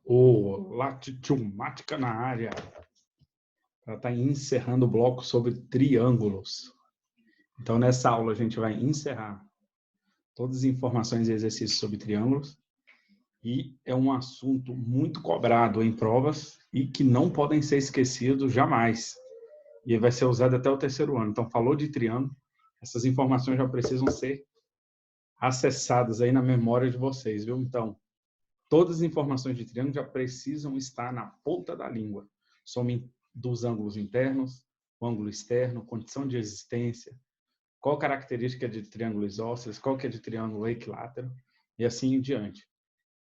O Latitumática na área. Ela está encerrando o bloco sobre triângulos. Então, nessa aula, a gente vai encerrar todas as informações e exercícios sobre triângulos. E é um assunto muito cobrado em provas e que não podem ser esquecidos jamais. E vai ser usado até o terceiro ano. Então, falou de triângulo, essas informações já precisam ser acessadas aí na memória de vocês, viu? Então, todas as informações de triângulo já precisam estar na ponta da língua. Soma dos ângulos internos, o ângulo externo, condição de existência, qual característica de triângulo isósceles, qual que é de triângulo equilátero, e assim em diante.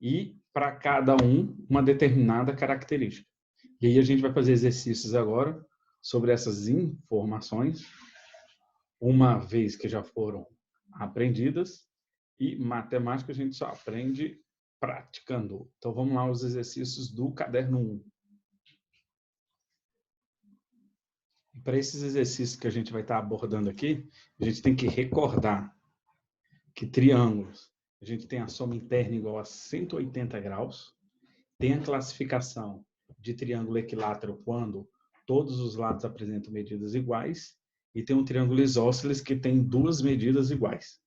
E, para cada uma determinada característica. E aí a gente vai fazer exercícios agora sobre essas informações, uma vez que já foram aprendidas, e matemática a gente só aprende praticando. Então, vamos lá, os exercícios do caderno 1. Para esses exercícios que a gente vai estar abordando aqui, a gente tem que recordar que triângulos, a gente tem a soma interna igual a 180 graus, tem a classificação de triângulo equilátero quando todos os lados apresentam medidas iguais, e tem um triângulo isósceles que tem duas medidas iguais.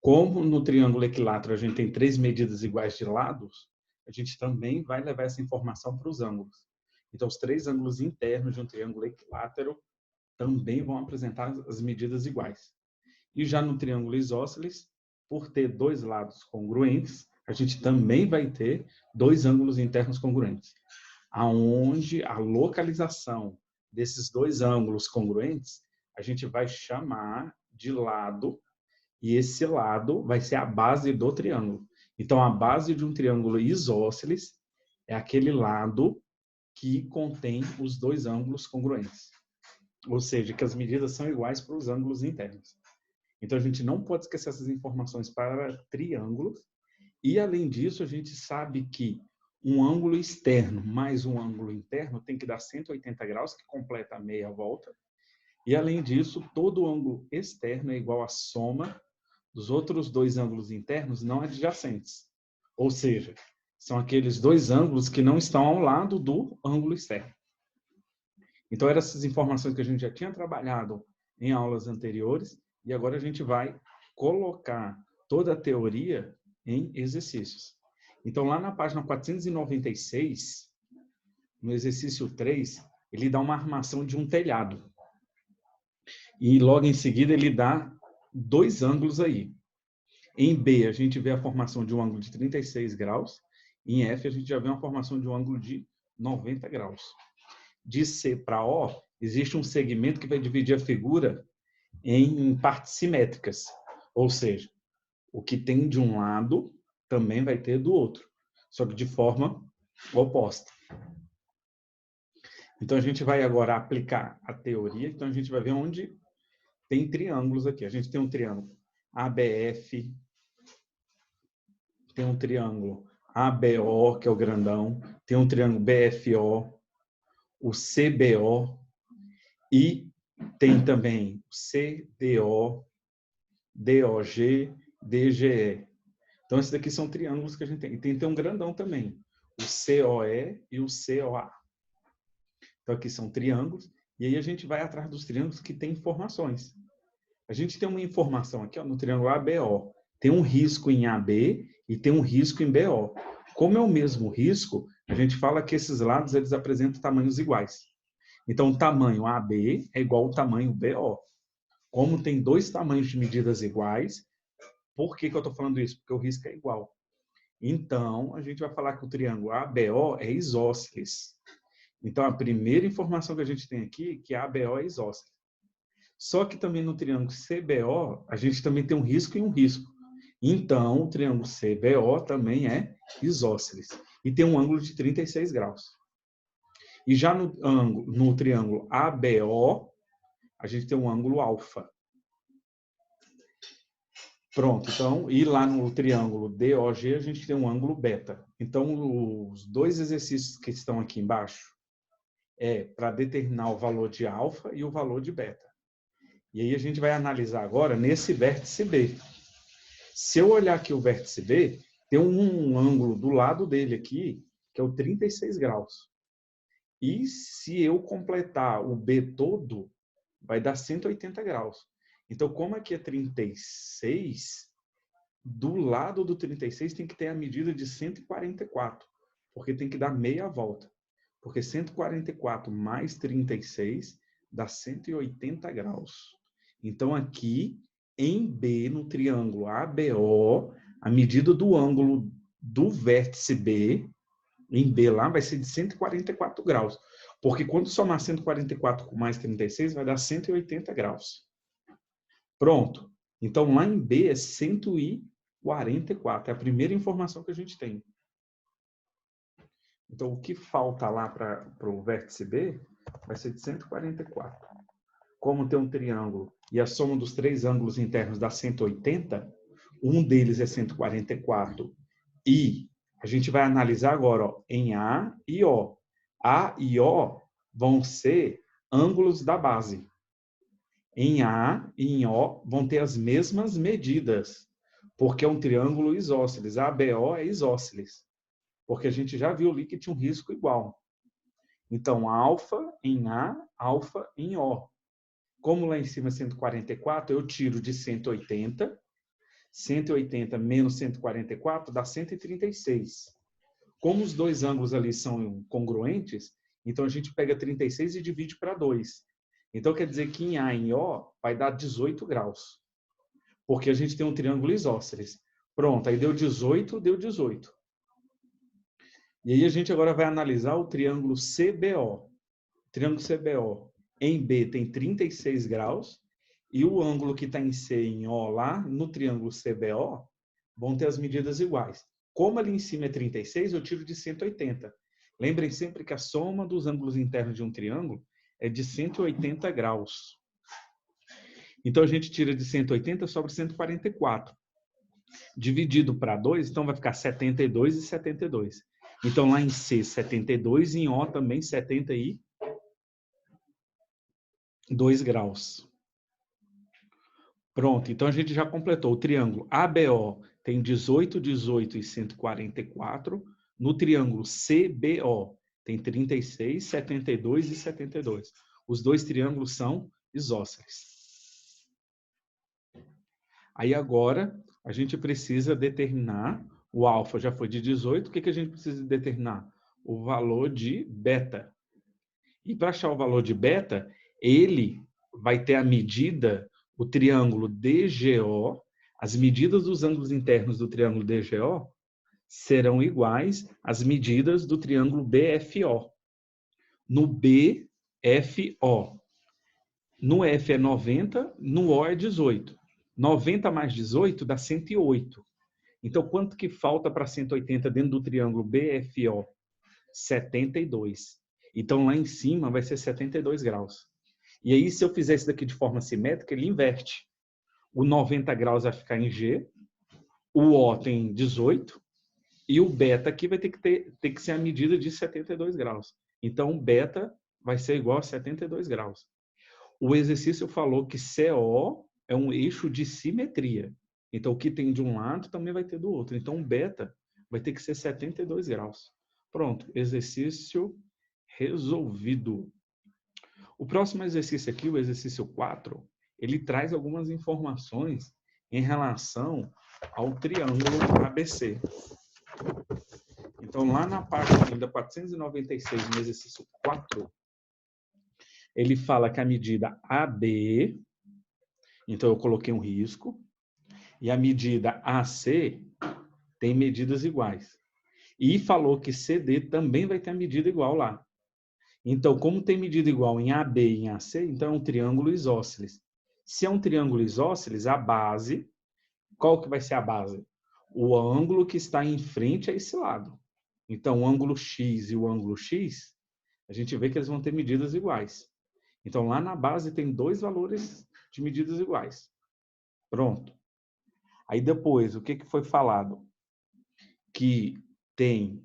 Como no triângulo equilátero a gente tem 3 medidas iguais de lados, a gente também vai levar essa informação para os ângulos. Então, os 3 ângulos internos de um triângulo equilátero também vão apresentar as medidas iguais. E já no triângulo isósceles, por ter 2 lados congruentes, a gente também vai ter 2 ângulos internos congruentes, aonde a localização desses 2 ângulos congruentes a gente vai chamar de lado, e esse lado vai ser a base do triângulo. Então, a base de um triângulo isósceles é aquele lado que contém os 2 ângulos congruentes. Ou seja, que as medidas são iguais para os ângulos internos. Então, a gente não pode esquecer essas informações para triângulos. E, além disso, a gente sabe que um ângulo externo mais um ângulo interno tem que dar 180 graus, que completa a meia volta. E, além disso, todo ângulo externo é igual à soma dos outros 2 ângulos internos não adjacentes. Ou seja, são aqueles 2 ângulos que não estão ao lado do ângulo externo. Então, eram essas informações que a gente já tinha trabalhado em aulas anteriores, e agora a gente vai colocar toda a teoria em exercícios. Então, lá na página 496, no exercício 3, ele dá uma armação de um telhado. E logo em seguida ele dá 2 ângulos aí. Em B, a gente vê a formação de um ângulo de 36 graus. Em F, a gente já vê uma formação de um ângulo de 90 graus. De C para O, existe um segmento que vai dividir a figura em partes simétricas. Ou seja, o que tem de um lado também vai ter do outro, só que de forma oposta. Então, a gente vai agora aplicar a teoria. Então, a gente vai ver onde tem triângulos aqui. A gente tem um triângulo ABF, tem um triângulo ABO, que é o grandão, tem um triângulo BFO, o CBO, e tem também o CDO, DOG, DGE. Então, esses daqui são triângulos que a gente tem. E tem um grandão também, o COE e o COA. Então, aqui são triângulos, e aí a gente vai atrás dos triângulos que têm informações. A gente tem uma informação aqui, ó, no triângulo ABO. Tem um risco em AB e tem um risco em BO. Como é o mesmo risco, a gente fala que esses lados eles apresentam tamanhos iguais. Então, o tamanho AB é igual ao tamanho BO. Como tem 2 tamanhos de medidas iguais, por que eu estou falando isso? Porque o risco é igual. Então, a gente vai falar que o triângulo ABO é isósceles. Então, a primeira informação que a gente tem aqui é que a ABO é isósceles. Só que também no triângulo CBO, a gente também tem um risco e um risco. Então, o triângulo CBO também é isósceles. E tem um ângulo de 36 graus. E já no triângulo ABO, a gente tem um ângulo alfa. Pronto, então, e lá no triângulo DOG, a gente tem um ângulo beta. Então, os 2 exercícios que estão aqui embaixo é para determinar o valor de alfa e o valor de beta. E aí a gente vai analisar agora nesse vértice B. Se eu olhar aqui o vértice B, tem um ângulo do lado dele aqui, que é o 36 graus. E se eu completar o B todo, vai dar 180 graus. Então, como aqui é 36, do lado do 36 tem que ter a medida de 144, porque tem que dar meia volta. Porque 144 mais 36 dá 180 graus. Então, aqui, em B, no triângulo ABO, a medida do ângulo do vértice B, em B lá, vai ser de 144 graus. Porque quando somar 144 com mais 36, vai dar 180 graus. Pronto. Então, lá em B é 144. É a primeira informação que a gente tem. Então, o que falta lá para o vértice B vai ser de 144. Como tem um triângulo e a soma dos três ângulos internos dá 180, um deles é 144 e a gente vai analisar agora ó, em A e O. A e O vão ser ângulos da base. Em A e em O vão ter as mesmas medidas, porque é um triângulo isósceles. ABO é isósceles, porque a gente já viu ali que tinha um risco igual. Então, alfa em A, alfa em O. Como lá em cima é 144, eu tiro de 180. 180 menos 144 dá 136. Como os dois ângulos ali são congruentes, então a gente pega 36 e divide para 2. Então quer dizer que em A e em O vai dar 18 graus. Porque a gente tem um triângulo isósceles. Pronto, aí deu 18, deu 18. E aí a gente agora vai analisar o triângulo CBO. O triângulo CBO em B tem 36 graus e o ângulo que está em C e em O lá, no triângulo CBO, vão ter as medidas iguais. Como ali em cima é 36, eu tiro de 180. Lembrem sempre que a soma dos ângulos internos de um triângulo é de 180 graus. Então, a gente tira de 180 sobre 144. Dividido para 2, então vai ficar 72 e 72. Então, lá em C, 72, e em O também 72 graus. Pronto, então a gente já completou. O triângulo ABO tem 18, 18 e 144. No triângulo CBO tem 36, 72 e 72. Os dois triângulos são isósceles. Aí agora a gente precisa determinar, o alfa já foi de 18, o que a gente precisa determinar? O valor de beta. E para achar o valor de beta, ele vai ter a medida, o triângulo DGO, as medidas dos ângulos internos do triângulo DGO serão iguais às medidas do triângulo BFO. No BFO, no F é 90, no O é 18. 90 mais 18 dá 108. Então, quanto que falta para 180 dentro do triângulo BFO? 72. Então, lá em cima vai ser 72 graus. E aí, se eu fizer isso daqui de forma simétrica, ele inverte. O 90 graus vai ficar em G, o O tem 18, e o beta aqui vai ter que ser a medida de 72 graus. Então, o beta vai ser igual a 72 graus. O exercício falou que CO é um eixo de simetria. Então, o que tem de um lado também vai ter do outro. Então, o beta vai ter que ser 72 graus. Pronto, exercício resolvido. O próximo exercício aqui, o exercício 4, ele traz algumas informações em relação ao triângulo ABC. Então, lá na página 496, no exercício 4, ele fala que a medida AB, então eu coloquei um risco, e a medida AC tem medidas iguais. E falou que CD também vai ter a medida igual lá. Então, como tem medida igual em AB e em AC, então é um triângulo isósceles. Se é um triângulo isósceles, a base, qual que vai ser a base? O ângulo que está em frente a esse lado. Então, o ângulo X e o ângulo X, a gente vê que eles vão ter medidas iguais. Então, lá na base tem dois valores de medidas iguais. Pronto. Aí depois, o que foi falado? Que tem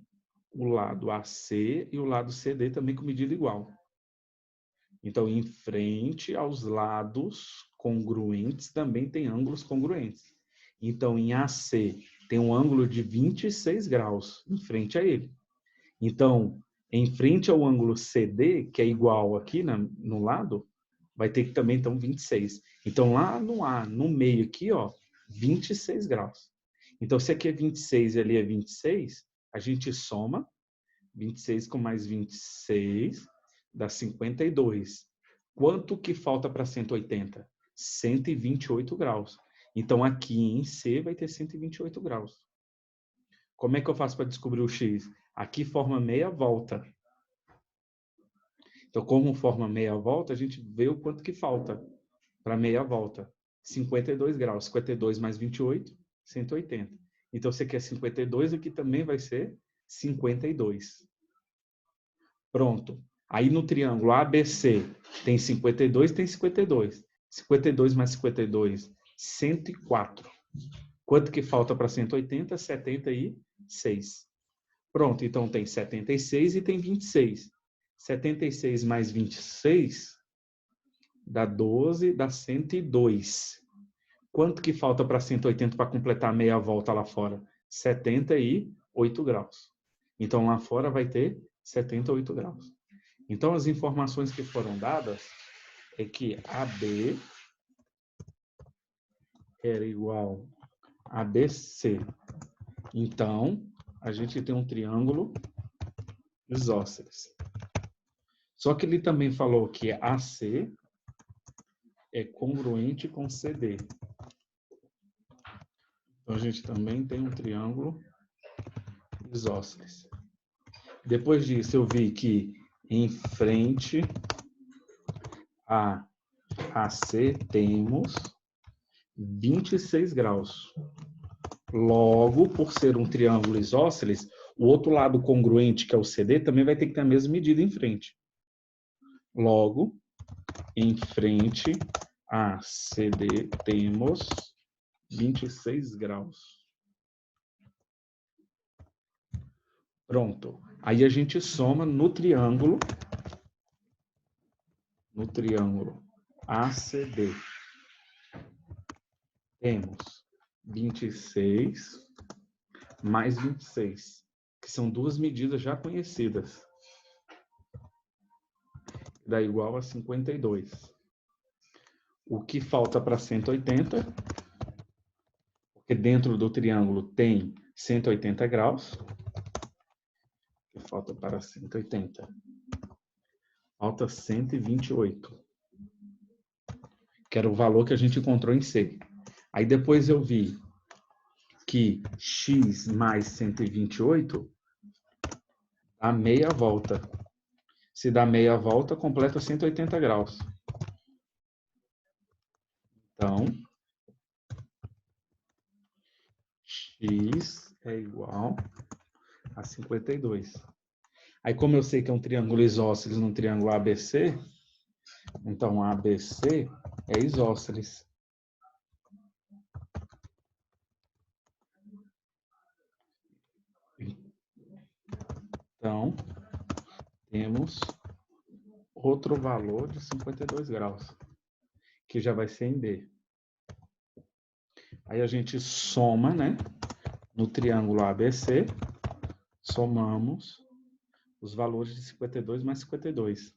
o lado AC e o lado CD também com medida igual. Então, em frente aos lados congruentes também tem ângulos congruentes. Então, em AC tem um ângulo de 26 graus em frente a ele. Então, em frente ao ângulo CD, que é igual aqui no lado, vai ter que também então 26. Então, lá no A, no meio aqui, ó, 26 graus. Então, se aqui é 26 e ali é 26, a gente soma 26 com mais 26, dá 52. Quanto que falta para 180? 128 graus. Então, aqui em C vai ter 128 graus. Como é que eu faço para descobrir o X? Aqui forma meia volta. Então, como forma meia volta, a gente vê o quanto que falta para meia volta. 52 graus. 52 mais 28, 180. Então, você quer 52, aqui também vai ser 52. Pronto. Aí no triângulo ABC tem 52, tem 52. 52 mais 52, 104. Quanto que falta para 180? 76. Pronto, então tem 76 e tem 26. 76 mais 26 dá 12, dá 102. Quanto que falta para 180 para completar meia volta lá fora? 78 graus. Então lá fora vai ter 78 graus. Então as informações que foram dadas é que AB era igual a BC. Então, a gente tem um triângulo isósceles. Só que ele também falou que AC é congruente com CD. Então, a gente também tem um triângulo isósceles. Depois disso, eu vi que em frente a AC temos 26 graus. Logo, por ser um triângulo isósceles, o outro lado congruente, que é o CD, também vai ter que ter a mesma medida em frente. Logo, em frente a CD temos 26 graus. Pronto. Aí a gente soma no triângulo ACD. Temos 26 mais 26, que são duas medidas já conhecidas. Dá igual a 52. O que falta para 180? Porque dentro do triângulo tem 180 graus. O que falta para 180? Falta 128. Que era o valor que a gente encontrou em C. Aí depois eu vi que x mais 128 dá meia volta. Se dá meia volta, completa 180 graus. Então, x é igual a 52. Aí, como eu sei que é um triângulo isósceles num triângulo ABC, então ABC é isósceles. Então, temos outro valor de 52 graus, que já vai ser em D. Aí a gente soma, né? No triângulo ABC, somamos os valores de 52 mais 52.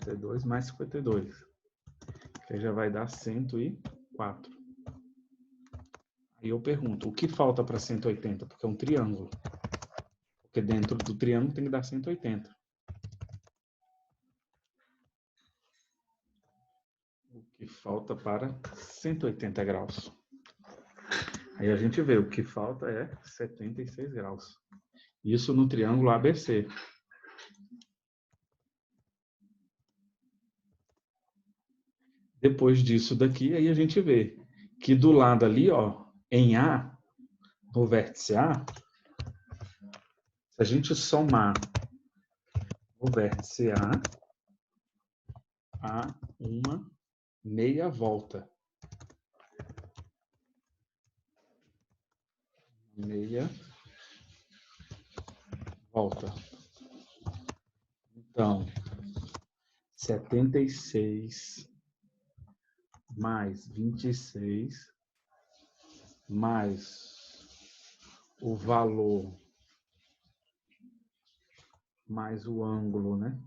52 mais 52. Que já vai dar 104. Aí eu pergunto, o que falta para 180? Porque é um triângulo. Porque dentro do triângulo tem que dar 180. O que falta para 180 graus. Aí a gente vê, o que falta é 76 graus. Isso no triângulo ABC. Depois disso daqui, aí a gente vê que do lado ali, ó, em A, no vértice A, se a gente somar o vértice A uma meia volta. Meia volta. Então, 76 mais 26 mais o valor mais o ângulo, né?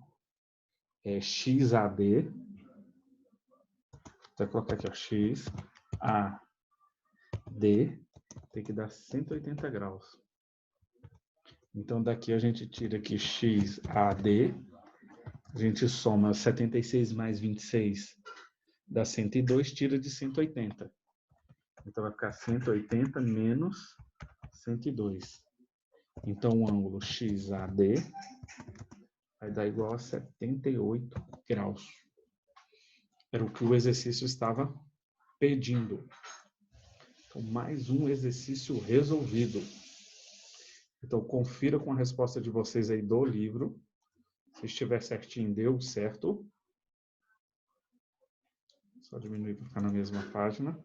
É XAD. Vou colocar aqui, ó, XAD. Tem que dar 180 graus. Então, daqui a gente tira aqui XAD. A gente soma 76 mais 26, dá 102, tira de 180. Então, vai ficar 180 menos 102. Então, o ângulo XAD vai dar igual a 78 graus. Era o que o exercício estava pedindo. Então, mais um exercício resolvido. Então, confira com a resposta de vocês aí do livro. Se estiver certinho, deu certo. Só diminuir para ficar na mesma página.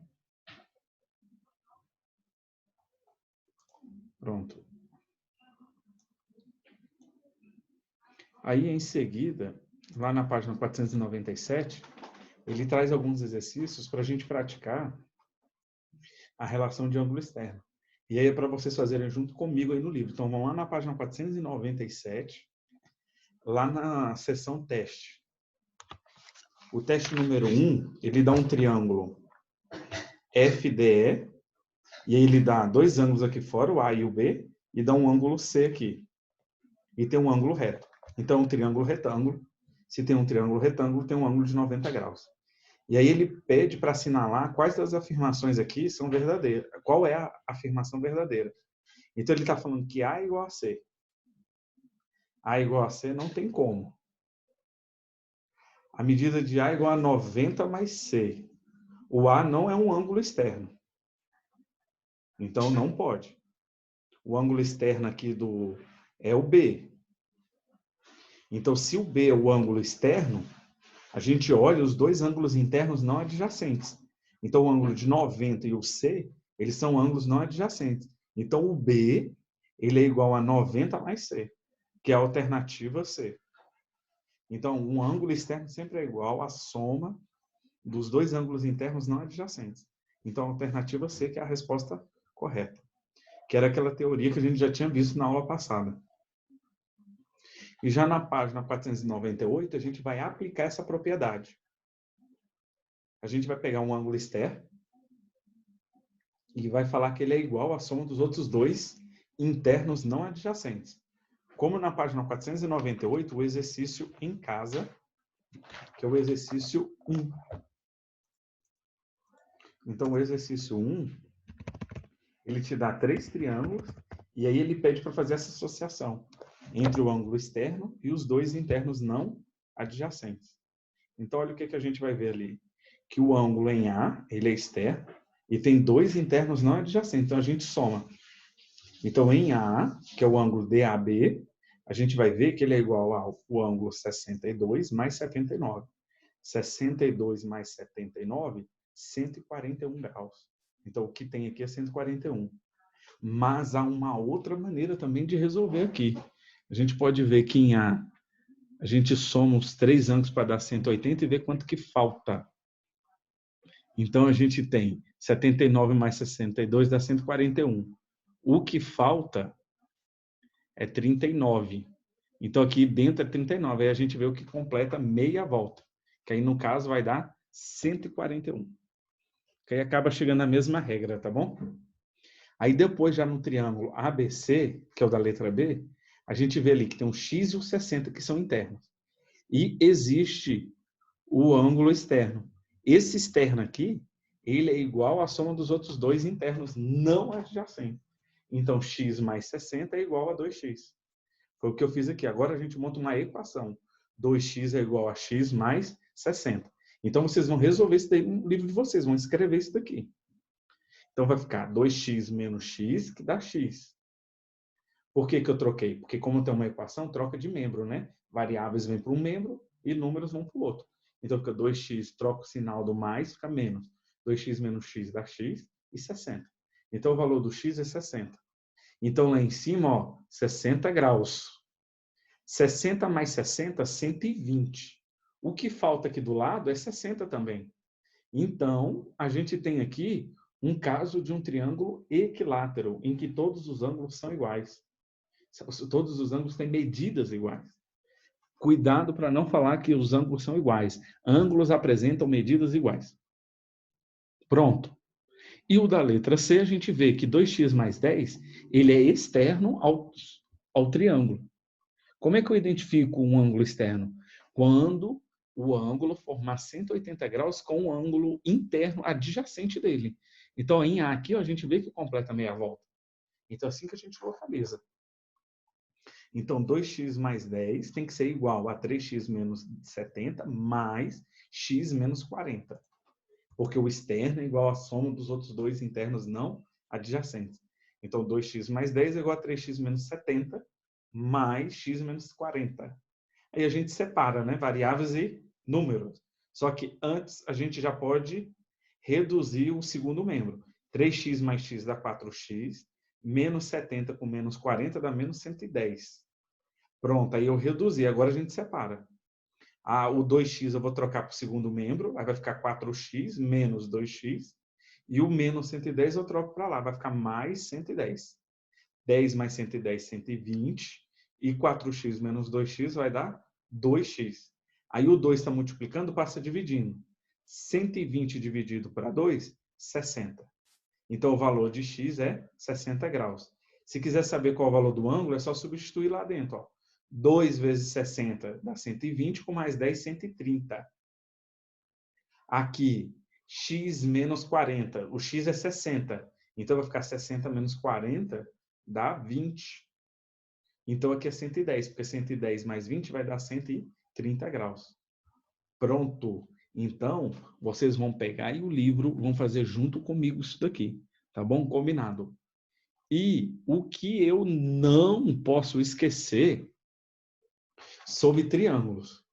Pronto. Aí, em seguida, lá na página 497, ele traz alguns exercícios para a gente praticar a relação de ângulo externo. E aí é para vocês fazerem junto comigo aí no livro. Então, vamos lá na página 497, lá na seção teste. O teste número 1, ele dá um triângulo FDE, e aí ele dá dois ângulos aqui fora, o A e o B, e dá um ângulo C aqui. E tem um ângulo reto. Então, um triângulo retângulo. Se tem um triângulo retângulo, tem um ângulo de 90 graus. E aí ele pede para assinalar quais das afirmações aqui são verdadeiras. Qual é a afirmação verdadeira? Então, ele está falando que A é igual a C. A igual a C não tem como. A medida de A é igual a 90 mais C. O A não é um ângulo externo. Então, não pode. O ângulo externo aqui é o B. Então, se o B é o ângulo externo, a gente olha os dois ângulos internos não adjacentes. Então, o ângulo de 90 e o C, eles são ângulos não adjacentes. Então, o B, ele é igual a 90 mais C, que é a alternativa C. Então, um ângulo externo sempre é igual à soma dos dois ângulos internos não adjacentes. Então, a alternativa C, que é a resposta correta. Que era aquela teoria que a gente já tinha visto na aula passada. E já na página 498, a gente vai aplicar essa propriedade. A gente vai pegar um ângulo externo e vai falar que ele é igual à soma dos outros dois internos não adjacentes. Como na página 498, o exercício em casa, que é o exercício 1. Então, o exercício 1, ele te dá 3 triângulos e aí ele pede para fazer essa associação entre o ângulo externo e os dois internos não adjacentes. Então, olha o que a gente vai ver ali. Que o ângulo em A, ele é externo, e tem dois internos não adjacentes. Então, a gente soma. Então, em A, que é o ângulo DAB, a gente vai ver que ele é igual ao ângulo 62 mais 79. 62 mais 79, 141 graus. Então, o que tem aqui é 141. Mas há uma outra maneira também de resolver aqui. A gente pode ver que em A, a gente soma os três ângulos para dar 180 e ver quanto que falta. Então, a gente tem 79 mais 62 dá 141. O que falta é 39. Então, aqui dentro é 39. Aí a gente vê o que completa meia volta. Que aí, no caso, vai dar 141. Que aí acaba chegando na mesma regra, tá bom? Aí depois, já no triângulo ABC, que é o da letra B, a gente vê ali que tem o X e o 60, que são internos. E existe o ângulo externo. Esse externo aqui, ele é igual à soma dos outros dois internos não adjacentes. Então, x mais 60 é igual a 2x. Foi o que eu fiz aqui. Agora a gente monta uma equação. 2x é igual a x mais 60. Então, vocês vão resolver isso daí no livro de vocês. Vão escrever isso daqui. Então, vai ficar 2x menos x, que dá x. Por que que eu troquei? Porque como tem uma equação, troca de membro, né? Variáveis vêm para um membro e números vão para o outro. Então, fica 2x, troca o sinal do mais, fica menos. 2x menos x dá x e 60. Então, o valor do x é 60. Então, lá em cima, ó, 60 graus. 60 mais 60, 120. O que falta aqui do lado é 60 também. Então, a gente tem aqui um caso de um triângulo equilátero, em que todos os ângulos são iguais. Todos os ângulos têm medidas iguais. Cuidado para não falar que os ângulos são iguais. Ângulos apresentam medidas iguais. Pronto. E o da letra C, a gente vê que 2x mais 10, ele é externo ao triângulo. Como é que eu identifico um ângulo externo? Quando o ângulo formar 180 graus com o ângulo interno adjacente dele. Então, em A aqui, ó, a gente vê que completa meia volta. Então, é assim que a gente localiza. Então, 2x mais 10 tem que ser igual a 3x menos 70 mais x menos 40. Porque o externo é igual à soma dos outros dois internos não adjacentes. Então, 2x mais 10 é igual a 3x menos 70 mais x menos 40. Aí a gente separa, né? Variáveis e números. Só que antes a gente já pode reduzir o segundo membro. 3x mais x dá 4x, menos 70 com menos 40 dá menos 110. Pronto, aí eu reduzi, agora a gente separa. O 2x eu vou trocar para o segundo membro, aí vai ficar 4x menos 2x, e o menos 110 eu troco para lá, vai ficar mais 110. 10 mais 110, 120, e 4x menos 2x vai dar 2x. Aí o 2 está multiplicando, passa dividindo. 120 dividido para 2, 60. Então, o valor de x é 60 graus. Se quiser saber qual é o valor do ângulo, é só substituir lá dentro. Ó. 2 vezes 60 dá 120, com mais 10, 130. Aqui, x menos 40. O x é 60. Então, vai ficar 60 menos 40, dá 20. Então, aqui é 110, porque 110 mais 20 vai dar 130 graus. Pronto. Então, vocês vão pegar aí o livro, vão fazer junto comigo isso daqui. Tá bom? Combinado. E o que eu não posso esquecer sobre triângulos,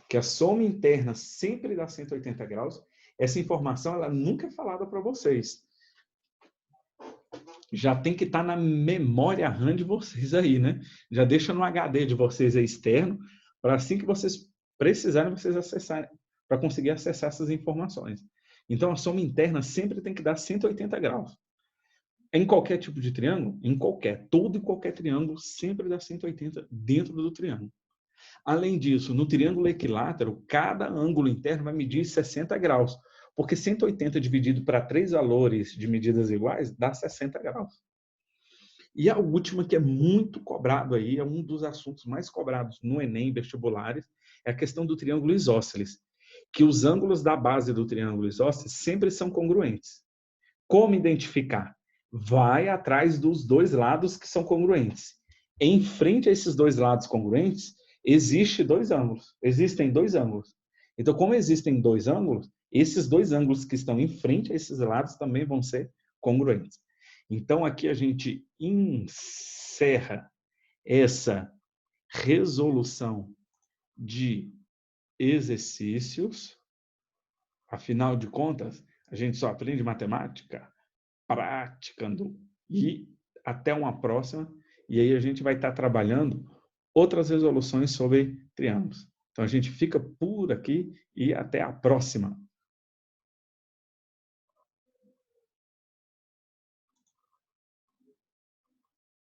que a soma interna sempre dá 180 graus. Essa informação ela nunca é falada para vocês. Já tem que estar na memória RAM de vocês aí, né? Já deixa no HD de vocês aí externo, para assim que vocês precisarem, vocês acessarem, para conseguir acessar essas informações. Então, a soma interna sempre tem que dar 180 graus. Em qualquer tipo de triângulo, todo e qualquer triângulo sempre dá 180 dentro do triângulo. Além disso, no triângulo equilátero, cada ângulo interno vai medir 60 graus, porque 180 dividido para 3 valores de medidas iguais dá 60 graus. E a última, que é muito cobrado aí, é um dos assuntos mais cobrados no Enem, vestibulares, é a questão do triângulo isósceles, que os ângulos da base do triângulo isósceles sempre são congruentes. Como identificar? Vai atrás dos dois lados que são congruentes. Em frente a esses dois lados congruentes, existem dois ângulos. Então, como existem dois ângulos, esses dois ângulos que estão em frente a esses lados também vão ser congruentes. Então, aqui a gente encerra essa resolução de exercícios. Afinal de contas, a gente só aprende matemática praticando. E até uma próxima. E aí a gente vai estar trabalhando outras resoluções sobre triângulos. Então a gente fica por aqui e até a próxima.